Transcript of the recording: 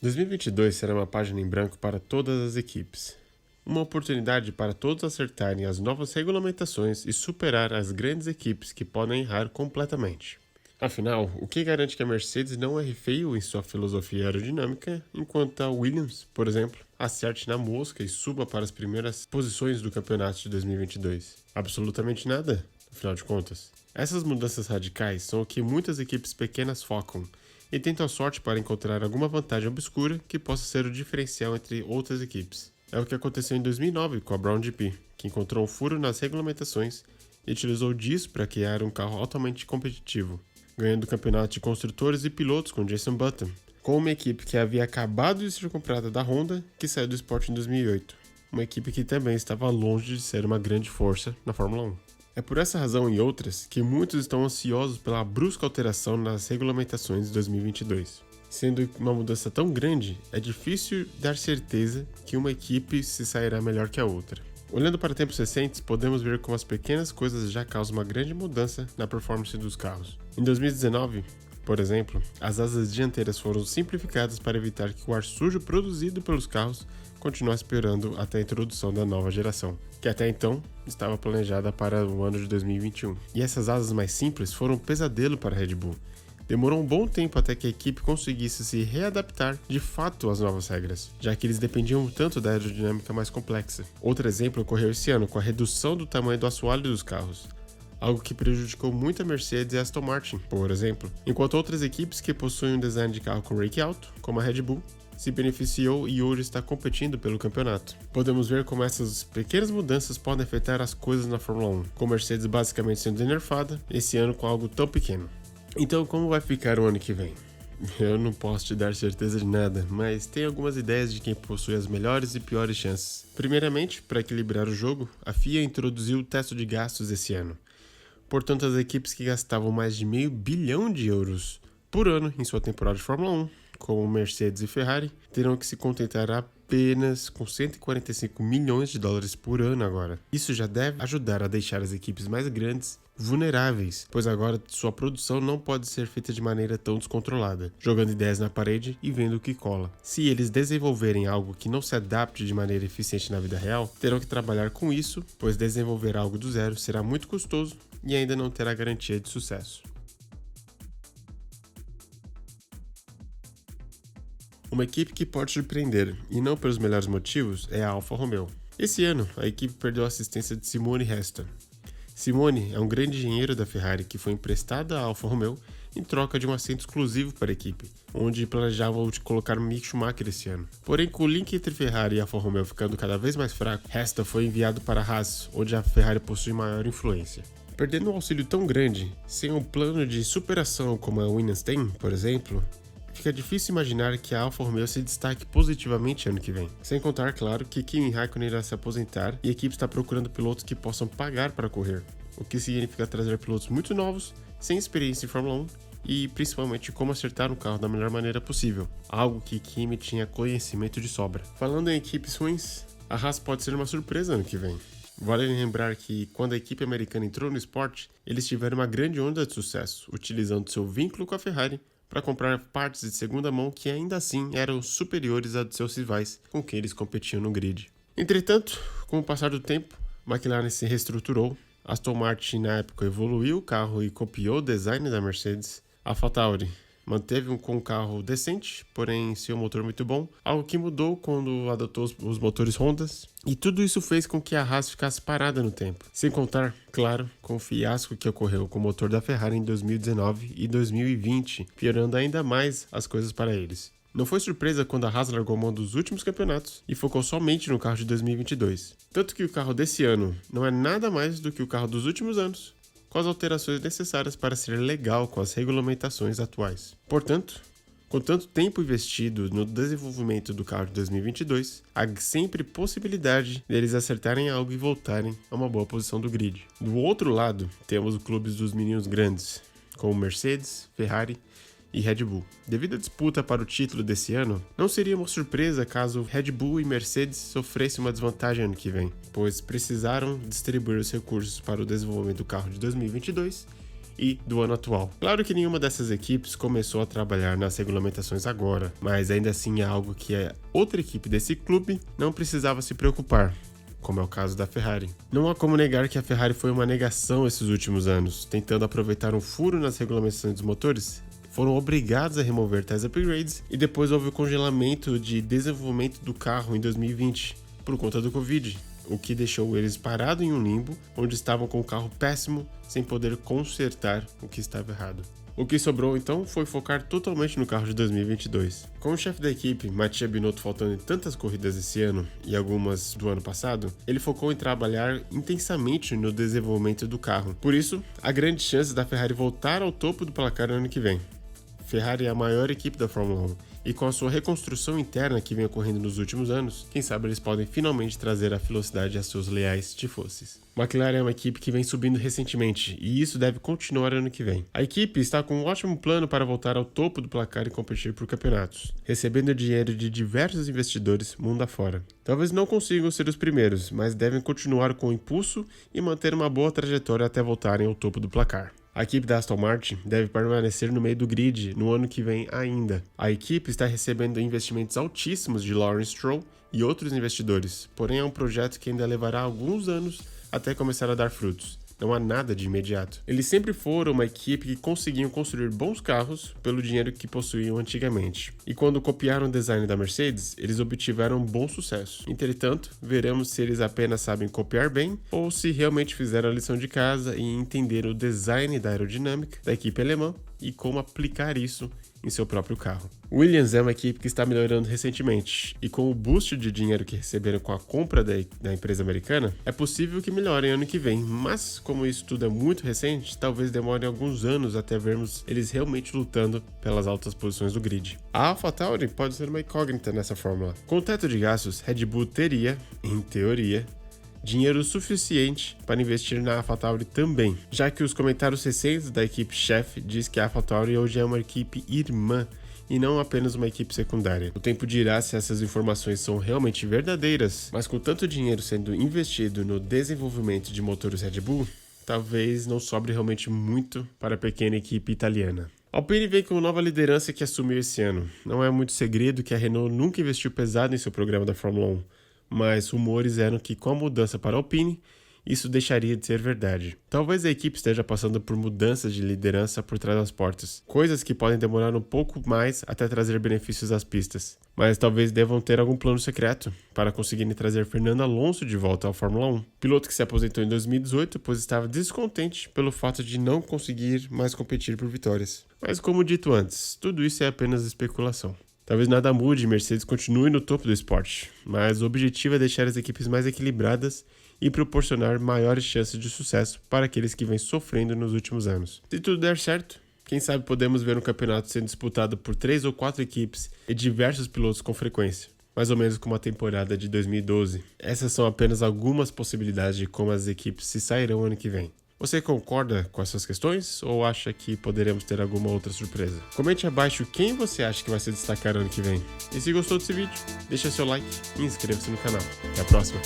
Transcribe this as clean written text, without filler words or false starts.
2022 será uma página em branco para todas as equipes. Uma oportunidade para todos acertarem as novas regulamentações e superar as grandes equipes que podem errar completamente. Afinal, o que garante que a Mercedes não erre feio em sua filosofia aerodinâmica, enquanto a Williams, por exemplo, acerte na mosca e suba para as primeiras posições do campeonato de 2022? Absolutamente nada, afinal de contas. Essas mudanças radicais são o que muitas equipes pequenas focam e tentam a sorte para encontrar alguma vantagem obscura que possa ser o diferencial entre outras equipes. É o que aconteceu em 2009 com a Brown GP, que encontrou um furo nas regulamentações e utilizou disso para criar um carro altamente competitivo, ganhando o campeonato de construtores e pilotos com Jason Button, com uma equipe que havia acabado de ser comprada da Honda, que saiu do esporte em 2008, uma equipe que também estava longe de ser uma grande força na Fórmula 1. É por essa razão e outras que muitos estão ansiosos pela brusca alteração nas regulamentações de 2022. Sendo uma mudança tão grande, é difícil dar certeza que uma equipe se sairá melhor que a outra. Olhando para tempos recentes, podemos ver como as pequenas coisas já causam uma grande mudança na performance dos carros. Em 2019, por exemplo, as asas dianteiras foram simplificadas para evitar que o ar sujo produzido pelos carros continuasse piorando até a introdução da nova geração, que até então estava planejada para o ano de 2021. E essas asas mais simples foram um pesadelo para a Red Bull. Demorou um bom tempo até que a equipe conseguisse se readaptar de fato às novas regras, já que eles dependiam tanto da aerodinâmica mais complexa. Outro exemplo ocorreu esse ano com a redução do tamanho do assoalho dos carros, algo que prejudicou muito a Mercedes e a Aston Martin, por exemplo, enquanto outras equipes que possuem um design de carro com rake alto, como a Red Bull, se beneficiou e hoje está competindo pelo campeonato. Podemos ver como essas pequenas mudanças podem afetar as coisas na Fórmula 1, com a Mercedes basicamente sendo nerfada esse ano com algo tão pequeno. Então, como vai ficar o ano que vem? Eu não posso te dar certeza de nada, mas tenho algumas ideias de quem possui as melhores e piores chances. Primeiramente, para equilibrar o jogo, a FIA introduziu o teto de gastos esse ano. Portanto, as equipes que gastavam mais de €500 bilhão por ano em sua temporada de Fórmula 1, como Mercedes e Ferrari, terão que se contentar apenas com $145 milhões por ano agora. Isso já deve ajudar a deixar as equipes mais grandes vulneráveis, pois agora sua produção não pode ser feita de maneira tão descontrolada, jogando ideias na parede e vendo o que cola. Se eles desenvolverem algo que não se adapte de maneira eficiente na vida real, terão que trabalhar com isso, pois desenvolver algo do zero será muito custoso e ainda não terá garantia de sucesso. Uma equipe que pode surpreender, e não pelos melhores motivos, é a Alfa Romeo. Esse ano, a equipe perdeu a assistência de Simone Resta. Simone é um grande engenheiro da Ferrari que foi emprestado à Alfa Romeo em troca de um assento exclusivo para a equipe, onde planejavam colocar Mick Schumacher esse ano. Porém, com o link entre Ferrari e Alfa Romeo ficando cada vez mais fraco, Resta foi enviado para a Haas, onde a Ferrari possui maior influência. Perdendo um auxílio tão grande, sem um plano de superação como a Williams tem, por exemplo, fica difícil imaginar que a Alfa Romeo se destaque positivamente ano que vem. Sem contar, claro, que Kimi Raikkonen irá se aposentar e a equipe está procurando pilotos que possam pagar para correr, o que significa trazer pilotos muito novos, sem experiência em Fórmula 1 e principalmente como acertar um carro da melhor maneira possível, algo que Kimi tinha conhecimento de sobra. Falando em equipes ruins, a Haas pode ser uma surpresa ano que vem. Vale lembrar que quando a equipe americana entrou no esporte, eles tiveram uma grande onda de sucesso, utilizando seu vínculo com a Ferrari para comprar partes de segunda mão que ainda assim eram superiores a de seus rivais com quem eles competiam no grid. Entretanto, com o passar do tempo, McLaren se reestruturou, Aston Martin na época evoluiu o carro e copiou o design da Mercedes, a AlphaTauri manteve com um carro decente, porém sem um motor muito bom, algo que mudou quando adotou os motores Hondas, e tudo isso fez com que a Haas ficasse parada no tempo. Sem contar, claro, com o fiasco que ocorreu com o motor da Ferrari em 2019 e 2020, piorando ainda mais as coisas para eles. Não foi surpresa quando a Haas largou mão dos últimos campeonatos e focou somente no carro de 2022. Tanto que o carro desse ano não é nada mais do que o carro dos últimos anos, com as alterações necessárias para ser legal com as regulamentações atuais. Portanto, com tanto tempo investido no desenvolvimento do carro de 2022, há sempre possibilidade deles acertarem algo e voltarem a uma boa posição do grid. Do outro lado, temos os clubes dos meninos grandes, como Mercedes, Ferrari e Red Bull. Devido à disputa para o título desse ano, não seria uma surpresa caso Red Bull e Mercedes sofressem uma desvantagem ano que vem, pois precisaram distribuir os recursos para o desenvolvimento do carro de 2022 e do ano atual. Claro que nenhuma dessas equipes começou a trabalhar nas regulamentações agora, mas ainda assim é algo que a outra equipe desse clube não precisava se preocupar, como é o caso da Ferrari. Não há como negar que a Ferrari foi uma negação esses últimos anos, tentando aproveitar um furo nas regulamentações dos motores. Foram obrigados a remover tais upgrades e depois houve o congelamento de desenvolvimento do carro em 2020 por conta do Covid, o que deixou eles parados em um limbo onde estavam com o carro péssimo sem poder consertar o que estava errado. O que sobrou então foi focar totalmente no carro de 2022. Com o chefe da equipe, Mattia Binotto, faltando em tantas corridas esse ano e algumas do ano passado, ele focou em trabalhar intensamente no desenvolvimento do carro. Por isso, há grandes chances da Ferrari voltar ao topo do placar no ano que vem. Ferrari é a maior equipe da Fórmula 1 e com a sua reconstrução interna que vem ocorrendo nos últimos anos, quem sabe eles podem finalmente trazer a velocidade a seus leais tifoses. McLaren é uma equipe que vem subindo recentemente e isso deve continuar ano que vem. A equipe está com um ótimo plano para voltar ao topo do placar e competir por campeonatos, recebendo dinheiro de diversos investidores mundo afora. Talvez não consigam ser os primeiros, mas devem continuar com o impulso e manter uma boa trajetória até voltarem ao topo do placar. A equipe da Aston Martin deve permanecer no meio do grid no ano que vem ainda. A equipe está recebendo investimentos altíssimos de Lawrence Stroll e outros investidores, porém é um projeto que ainda levará alguns anos até começar a dar frutos. Não há nada de imediato. Eles sempre foram uma equipe que conseguiam construir bons carros pelo dinheiro que possuíam antigamente. E quando copiaram o design da Mercedes, eles obtiveram bom sucesso. Entretanto, veremos se eles apenas sabem copiar bem ou se realmente fizeram a lição de casa e entenderam o design da aerodinâmica da equipe alemã e como aplicar isso em seu próprio carro. Williams é uma equipe que está melhorando recentemente, e com o boost de dinheiro que receberam com a compra da empresa americana, é possível que melhorem ano que vem, mas como isso tudo é muito recente, talvez demore alguns anos até vermos eles realmente lutando pelas altas posições do grid. A AlphaTauri pode ser uma incógnita nessa fórmula. Com o teto de gastos, Red Bull teria, em teoria, dinheiro suficiente para investir na AlphaTauri também, já que os comentários recentes da equipe-chefe diz que a AlphaTauri hoje é uma equipe irmã e não apenas uma equipe secundária. O tempo dirá se essas informações são realmente verdadeiras, mas com tanto dinheiro sendo investido no desenvolvimento de motores Red Bull, talvez não sobre realmente muito para a pequena equipe italiana. A Alpine vem com nova liderança que assumiu esse ano. Não é muito segredo que a Renault nunca investiu pesado em seu programa da Fórmula 1. Mas rumores eram que com a mudança para a Alpine, isso deixaria de ser verdade. Talvez a equipe esteja passando por mudanças de liderança por trás das portas, coisas que podem demorar um pouco mais até trazer benefícios às pistas. Mas talvez devam ter algum plano secreto para conseguirem trazer Fernando Alonso de volta à Fórmula 1. Piloto que se aposentou em 2018, pois estava descontente pelo fato de não conseguir mais competir por vitórias. Mas como dito antes, tudo isso é apenas especulação. Talvez nada mude e Mercedes continue no topo do esporte, mas o objetivo é deixar as equipes mais equilibradas e proporcionar maiores chances de sucesso para aqueles que vêm sofrendo nos últimos anos. Se tudo der certo, quem sabe podemos ver um campeonato sendo disputado por 3 ou 4 equipes e diversos pilotos com frequência, mais ou menos como a temporada de 2012. Essas são apenas algumas possibilidades de como as equipes se sairão ano que vem. Você concorda com essas questões ou acha que poderemos ter alguma outra surpresa? Comente abaixo quem você acha que vai se destacar ano que vem. E se gostou desse vídeo, deixa seu like e inscreva-se no canal. Até a próxima!